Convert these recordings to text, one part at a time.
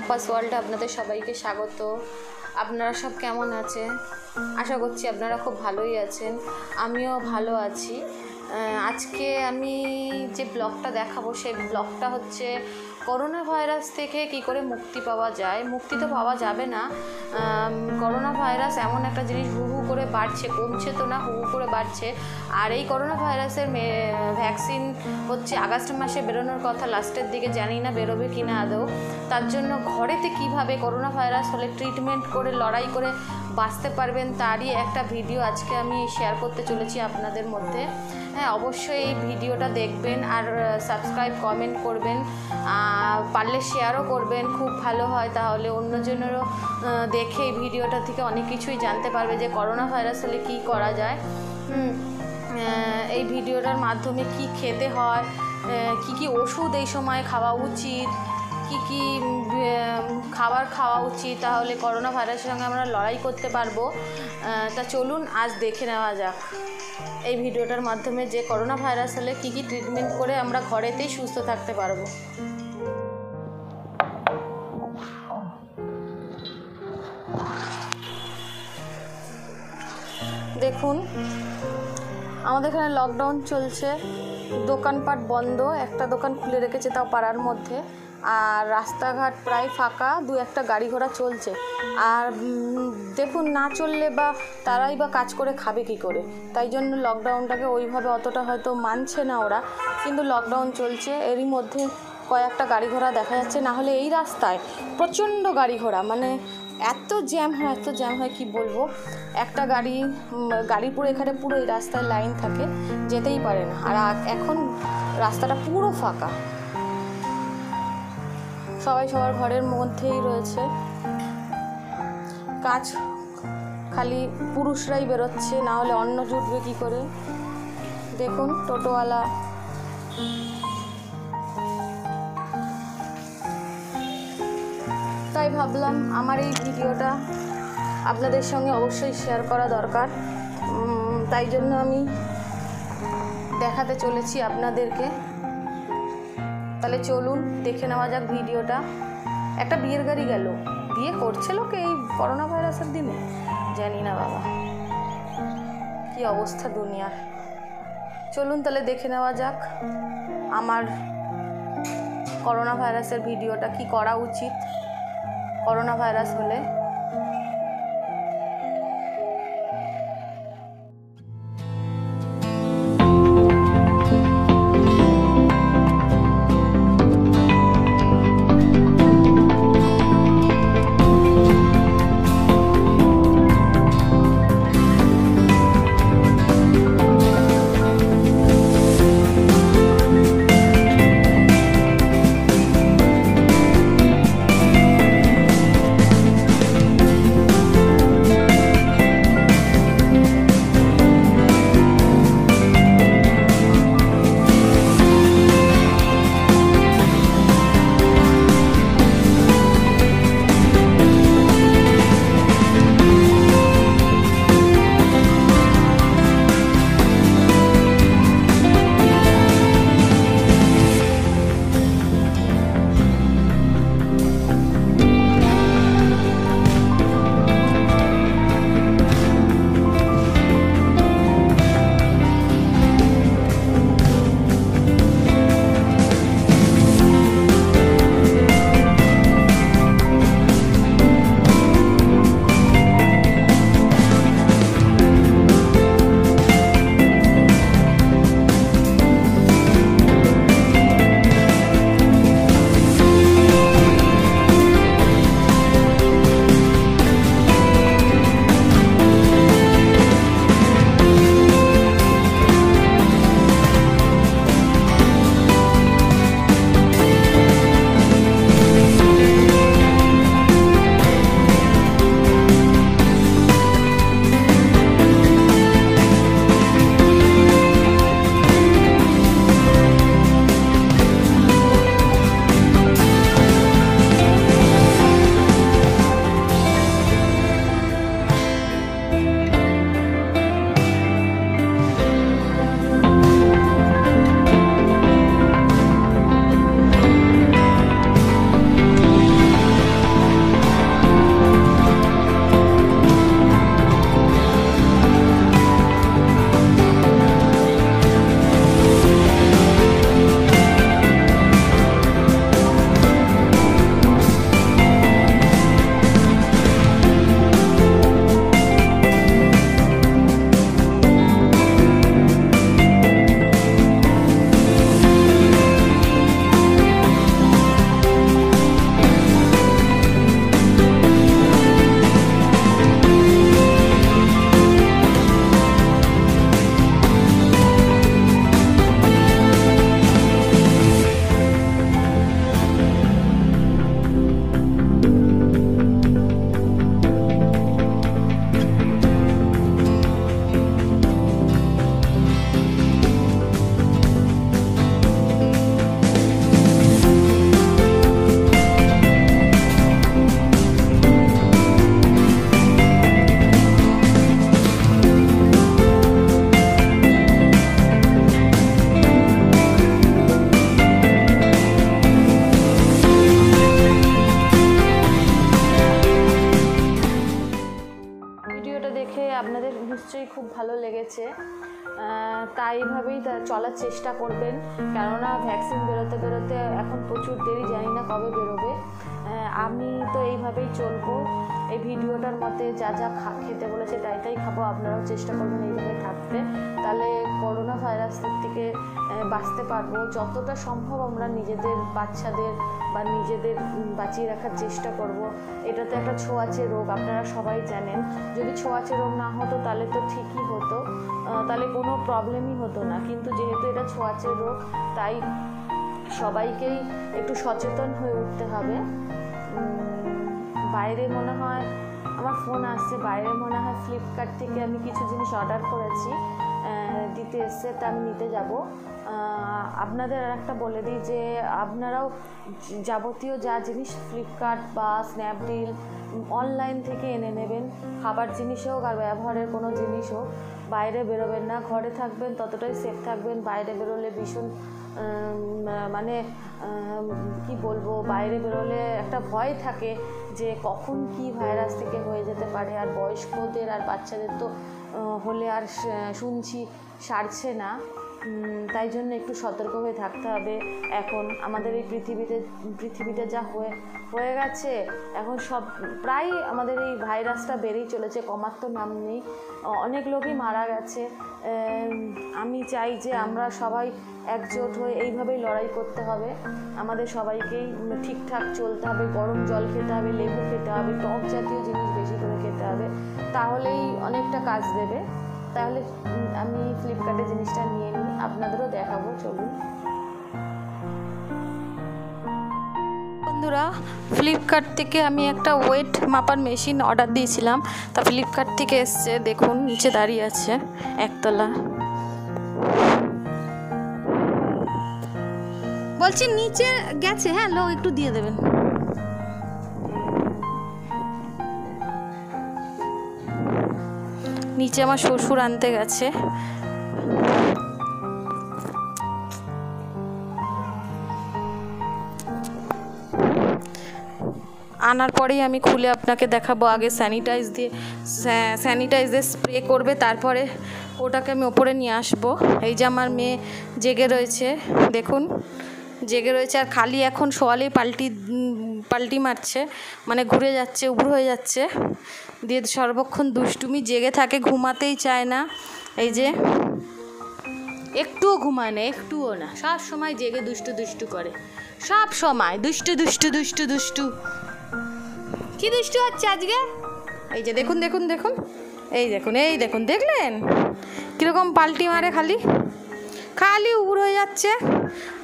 Campus ওয়ার্ল্ডে আপনাদের সবাইকে স্বাগত। আপনারা সব কেমন আছেন? আশা করছি আপনারা খুব ভালোই আছেন, আমিও ভালো আছি। আজকে আমি যে ব্লগটা দেখাবো সেই ব্লগটা হচ্ছে করোনা ভাইরাস থেকে কি করে মুক্তি পাওয়া যায়। মুক্তি তো পাওয়া যাবে না, করোনা ভাইরাস এমন একটা জিনিস হু হু করে বাড়ছে, কমছে তো না, হু হু করে বাড়ছে। আর এই করোনা ভাইরাসের ভ্যাকসিন হচ্ছে আগস্ট মাসে বেরোনোর কথা, লাস্টের দিকে, জানি না বেরোবে কি না আদৌ। তার জন্য ঘরেতে কিভাবে করোনা ভাইরাস হলে ট্রিটমেন্ট করে লড়াই করে বাঁচতে পারবেন তারই একটা ভিডিও আজকে আমি শেয়ার করতে চলেছি আপনাদের মধ্যে। হ্যাঁ, অবশ্যই এই ভিডিওটা দেখবেন আর সাবস্ক্রাইব কমেন্ট করবেন, পারলে শেয়ারও করবেন, খুব ভালো হয়। তাহলে অন্যজনেরও দেখে এই ভিডিওটা থেকে অনেক কিছুই জানতে পারবে যে করোনা ভাইরাস হলে কী করা যায়। এই ভিডিওটার মাধ্যমে কি খেতে হয়, কি ওষুধ এই সময় খাওয়া উচিত, কি খাবার খাওয়া উচিত, তাহলে করোনা ভাইরাসের সঙ্গে আমরা লড়াই করতে পারবো। তা চলুন আজ দেখে নেওয়া যাক এই ভিডিওটার মাধ্যমে যে করোনা ভাইরাস হলে কি ট্রিটমেন্ট করে আমরা ঘরেতেই সুস্থ থাকতে পারবো। দেখুন, আমাদের এখানে লকডাউন চলছে, দোকানপাট বন্ধ, একটা দোকান খুলে রেখেছে তাও পাড়ার মধ্যে, আর রাস্তাঘাট প্রায় ফাঁকা, দু একটা গাড়ি ঘোড়া চলছে। আর দেখুন, না চললে বা তারাই বা কাজ করে খাবে কি করে, তাই জন্য লকডাউনটাকে ওইভাবে অতটা হয়তো মানছে না ওরা, কিন্তু লকডাউন চলছে। এরই মধ্যে কয়েকটা গাড়ি ঘোড়া দেখা যাচ্ছে, না হলে এই রাস্তায় প্রচণ্ড গাড়ি ঘোড়া, মানে এত জ্যাম হয় কি বলবো। একটা গাড়ি পুরো এখানে পুরো এই রাস্তায় লাইন থাকে, যেতেই পারে না। আর এখন রাস্তাটা পুরো ফাঁকা, সবাই সবার ঘরের মধ্যেই রয়েছে, কাজ খালি পুরুষরাই বেরোচ্ছে, না হলে অন্য জুটবে কী করে। দেখুন টোটোওয়ালা, তাই ভাবলাম আমার এই ভিডিওটা আপনাদের সঙ্গে অবশ্যই শেয়ার করা দরকার, তাই জন্য আমি দেখাতে চলেছি আপনাদেরকে। তাহলে চলুন দেখে নেওয়া যাক ভিডিওটা। একটা বিয়ের গাড়ি গেল, বিয়ে করছে লোকে এই করোনা ভাইরাসের দিনে, জানি না বাবা কি অবস্থা দুনিয়ার। চলুন তাহলে দেখে নেওয়া যাক আমার করোনা ভাইরাসের ভিডিওটা, কি করা উচিত করোনা ভাইরাস হলে। লেগেছে, তাই এইভাবেই চলার চেষ্টা করবেন, কেননা ভ্যাকসিন বেরোতে বেরোতে এখন প্রচুর দেরি, জানি না কবে বেরোবে। আমি তো এইভাবেই চলবো, এই ভিডিওটার মধ্যে যা যা খেতে বলেছে তাই খাবো। আপনারাও চেষ্টা করবেন এইভাবে থাকতে, তাহলে করোনা ভাইরাসের থেকে বাঁচতে পারবো। যতটা সম্ভব আমরা নিজেদের বাচ্চাদের বা নিজেদের বাঁচিয়ে রাখার চেষ্টা করব। এটা তো একটা ছোঁয়াচে রোগ, আপনারা সবাই জানেন। যদি ছোঁয়াচে রোগ না হতো তাহলে তো ঠিকই হতো, তাহলে কোনো প্রবলেমই হতো না, কিন্তু যেহেতু এটা ছোঁয়াচে রোগ তাই সবাইকেই একটু সচেতন হয়ে উঠতে হবে। বাইরে মনে হয় আমার ফোন আসছে, বাইরে মনে হয় ফ্লিপকার্ট থেকে আমি কিছু জিনিস অর্ডার করেছি, দিতে এসছে, তা আমি নিতে যাব। আপনাদের আর একটা বলে দিই যে আপনারাও যাবতীয় যা জিনিস ফ্লিপকার্ট বা স্ন্যাপডিল অনলাইন থেকে এনে নেবেন, খাবার জিনিস হোক আর ব্যবহারের কোনো জিনিস হোক। বাইরে বেরোবেন না, ঘরে থাকবেন, ততটাই সেফ থাকবেন। বাইরে বেরোলে ভীষণ মানে কি বলবো, বাইরে বেরোলে একটা ভয় থাকে যে কখন কি ভাইরাস থেকে হয়ে যেতে পারে। আর বয়স্কদের আর বাচ্চাদের তো হলে আর শুনছি সারছে না, তাই জন্য একটু সতর্ক হয়ে থাকতে হবে। এখন আমাদের এই পৃথিবীতে যা হয়ে গেছে, এখন সব প্রায় আমাদের এই ভাইরাসটা বেড়েই চলেছে, কমার তো নাম নেই, অনেক লোকই মারা গেছে। আমি চাই যে আমরা সবাই একজোট হয়ে এইভাবেই লড়াই করতে হবে। আমাদের সবাইকেই ঠিকঠাক চলতে হবে, গরম জল খেতে হবে, লেবু খেতে হবে, টক জাতীয় জিনিস বেশি করে খেতে হবে, তাহলেই অনেকটা কাজ দেবে। তাহলে আমি ফ্লিপকার্টে জিনিসটা নিয়ে নিই, আপনাদেরও দেখাবো, চলুন। বন্ধুরা, ফ্লিপকার্ট থেকে আমি একটা ওয়েট মাপার মেশিন অর্ডার দিয়েছিলাম, তা ফ্লিপকার্ট থেকে এসছে, দেখুন নিচে দাঁড়িয়ে আছে, একতলা। বলছি নিচে গেছে, হ্যাঁ লোক একটু দিয়ে দেবেন। নিচে আমার শ্বশুর আনতে গেছে। আনার পরেই আমি খুলে আপনাকে দেখাবো। আগে স্যানিটাইজ দিয়ে স্প্রে করবে, তারপরে ওটাকে আমি ওপরে নিয়ে আসবো। এই যে আমার মেয়ে জেগে রয়েছে, দেখুন জেগে রয়েছে, আর খালি এখন শোয়ালেই পাল্টি মারছে, মানে ঘুরে যাচ্ছে, উবুড় হয়ে যাচ্ছে, দিয়ে সর্বক্ষণ দুষ্টুমি, জেগে থাকে, ঘুমাতেই চায় না। এই যে একটুও ঘুমায় না, একটুও না, সব সময় জেগে দুষ্টু করে, সব সময় দুষ্টু। কি দুষ্টু হচ্ছে আজকে? এই যে দেখুন, এই দেখুন, দেখলেন কীরকম পাল্টি মারে, খালি উবুড় হয়ে যাচ্ছে।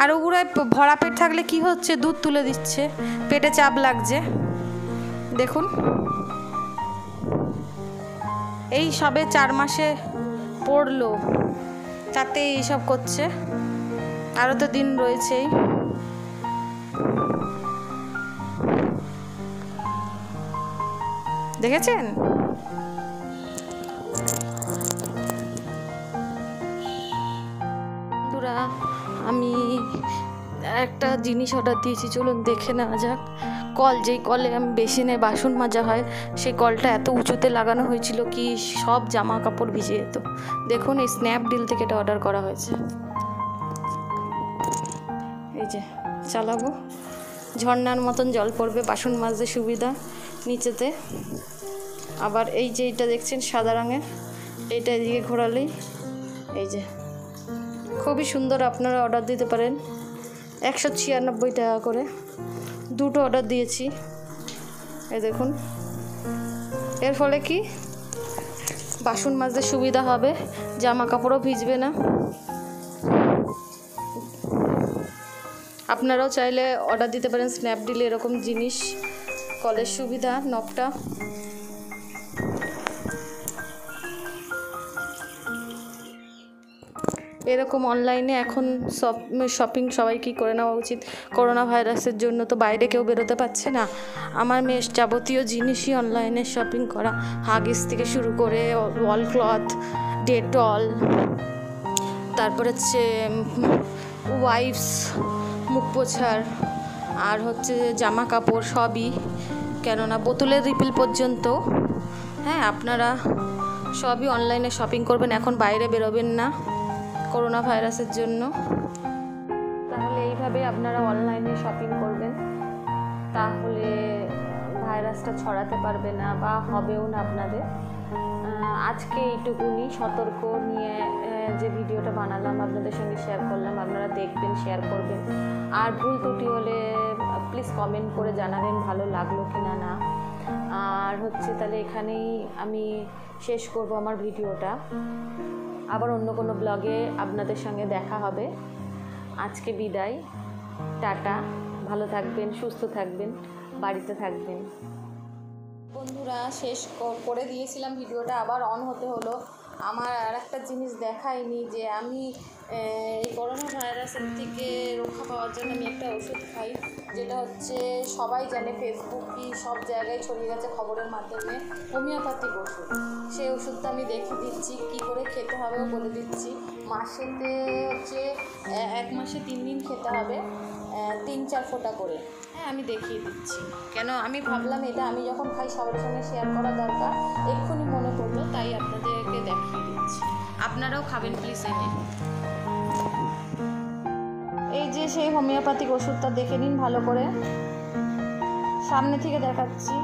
আর উবুড়ে ভরা পেট থাকলে কি হচ্ছে, দুধ তুলে দিচ্ছে, পেটে চাপ লাগছে, দেখুন। এই সবে 4 মাসে পড়লো, তাতে এইসব করছে, আরও তো দিন রয়েছেই। দেখেছেন? বন্ধুরা, আমি একটা জিনিস অর্ডার দিয়েছি, চলুন দেখে নেওয়া যাক। যেই কলে আমি বেসিনে বাসন মাজা হয়, সেই কলটা এত উঁচুতে লাগানো হয়েছিল কি সব জামা কাপড় ভিজে যেত। দেখুন, এই স্ন্যাপডিল থেকে এটা অর্ডার করা হয়েছে। এই যে চালাবো, ঝর্ণার মতন জল পড়বে, বাসন মাজতে সুবিধা নিচেতে। আবার এই যে এটা দেখছেন সাদা রঙের, এইটা এদিকে ঘোরালেই, এই যে খুবই সুন্দর, আপনারা অর্ডার দিতে পারেন। 196 টাকা করে, 2টো অর্ডার দিয়েছি। এই দেখুন, এর ফলে কি বাসন মাজতে সুবিধা হবে, জামা কাপড়ও ভিজবে না। আপনারাও চাইলে অর্ডার দিতে পারেন স্ন্যাপডিলে এরকম জিনিস, কলের সুবিধা, নবটা। এরকম অনলাইনে এখন শপিং সবাইকেই করে নেওয়া উচিত। করোনা ভাইরাসের জন্য তো বাইরে কেউ বেরোতে পারছে না। আমার মেয়ের যাবতীয় জিনিসই অনলাইনে শপিং করা, হাগিস থেকে শুরু করে ওয়াল ক্লথ, ডেটল, তারপর হচ্ছে ওয়াইপস, মুখ পোছার, আর হচ্ছে জামা কাপড় সবই, কেননা বোতলের রিফিল পর্যন্ত। হ্যাঁ, আপনারা সবই অনলাইনে শপিং করবেন, এখন বাইরে বেরোবেন না করোনা ভাইরাসের জন্য। তাহলে এইভাবে আপনারা অনলাইনে শপিং করবেন, তাহলে ভাইরাসটা ছড়াতে পারবে না বা হবেও না আপনাদের। আজকে এইটুকুনি সতর্ক নিয়ে যে ভিডিওটা বানালাম আপনাদের সঙ্গে শেয়ার করলাম, আপনারা দেখবেন, শেয়ার করবেন। আর ভুল ত্রুটি হলে প্লিজ কমেন্ট করে জানাবেন ভালো লাগলো কিনা না। আর হচ্ছে তাহলে এখানেই আমি শেষ করব আমার ভিডিওটা। আবার অন্য কোনো ব্লগে আপনাদের সঙ্গে দেখা হবে। আজকে বিদায়, টাটা, ভালো থাকবেন, সুস্থ থাকবেন, বাড়িতে থাকবেন। বন্ধুরা, শেষ করে দিয়েছিলাম ভিডিওটা, আবার অন হতে হলো। আমার আর একটা জিনিস দেখাইনি, যে আমি এই করোনা ভাইরাসের থেকে রক্ষা পাওয়ার জন্য আমি একটা ওষুধ খাই, যেটা হচ্ছে সবাই জানে, ফেসবুক কি সব জায়গায় ছড়িয়ে গেছে খবরের মাধ্যমে, হোমিওপ্যাথিক ওষুধ। সেই ওষুধটা আমি দেখিয়ে দিচ্ছি, কী করে খেতে হবেও বলে দিচ্ছি। মাসেতে হচ্ছে 1 মাসে 3 দিন খেতে হবে, 3-4 ফোঁটা করে। হ্যাঁ, আমি দেখিয়ে দিচ্ছি। কেন আমি ভাবলাম এটা আমি যখন খাই সবার সঙ্গে শেয়ার করা দরকার, এক্ষুনি মনে পড়লো, তাই আপনাদেরকে দেখিয়ে দিচ্ছি। আপনারাও খাবেন প্লিজ এনে। এই যে সেই হোমিওপ্যাথিক ওষুধটা দেখে নিন ভালো করে, সামনে থেকে দেখাচ্ছি।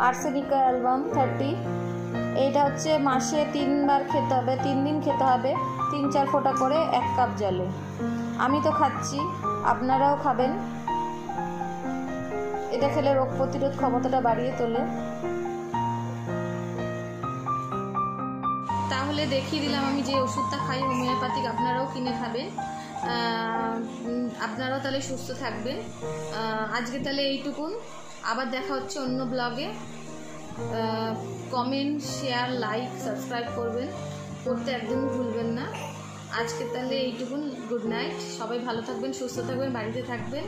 আর্সেনিকা অ্যালবাম 30। এইটা হচ্ছে মাসে 3 বার খেতে হবে, 3 দিন খেতে হবে, 3-4 ফোঁটা করে 1 কাপ জলে। আমি তো খাচ্ছি, আপনারাও খাবেন। এটা খেলে রোগ প্রতিরোধ ক্ষমতাটা বাড়িয়ে তোলে। তাহলে দেখিয়ে দিলাম আমি যে ওষুধটা খাই হোমিওপ্যাথিক, আপনারাও কিনে খাবেন, আপনারাও তাহলে সুস্থ থাকবেন। আজকে তাহলে এইটুকুন, আবার দেখা হচ্ছে অন্য ব্লগে। কমেন্ট, শেয়ার, লাইক, সাবস্ক্রাইব করতে একদমই ভুলবেন না। আজকে তাহলে এইটুকুন, গুড নাইট, সবাই ভালো থাকবেন, সুস্থ থাকবেন, বাড়িতে থাকবেন।